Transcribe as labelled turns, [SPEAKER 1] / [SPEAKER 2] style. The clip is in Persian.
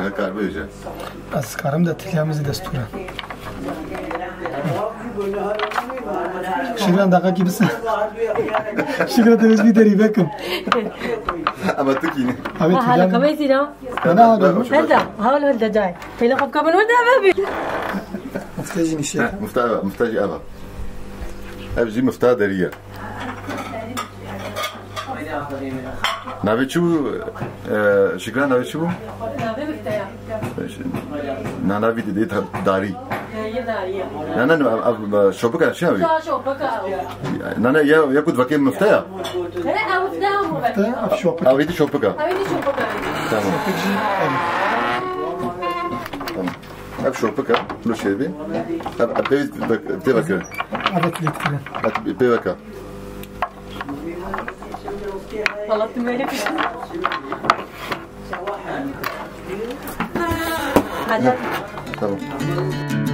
[SPEAKER 1] کار بیجه.
[SPEAKER 2] از کارم ده تلیامزی دستوره. شکران دقیقه کی بسه. شکران دوست بیداری بکن.
[SPEAKER 1] اما تو کی؟
[SPEAKER 3] هلا كويسين ها؟
[SPEAKER 2] أنا
[SPEAKER 3] هلا هلا جاي في لقب كمان ولا بابي
[SPEAKER 2] مفتاجي نشيك
[SPEAKER 1] مفتاجي أبا أبجي مفتاح درية نبي شو شكرا نبي شو؟
[SPEAKER 3] نبي مفتاح
[SPEAKER 1] نبي ديت داري
[SPEAKER 3] هي دارية
[SPEAKER 1] أنا شوبك شو نبي؟
[SPEAKER 3] شوبك
[SPEAKER 1] أنا يا كنت فاكر مفتاح
[SPEAKER 3] لا مفتاح
[SPEAKER 2] شوبك
[SPEAKER 1] أو يدي شوبك
[SPEAKER 3] شوبك
[SPEAKER 1] تمام أب شوبك لو شيء أب بيبك
[SPEAKER 2] عبت لي كده
[SPEAKER 1] بيبك
[SPEAKER 3] والله تمالك
[SPEAKER 1] تمام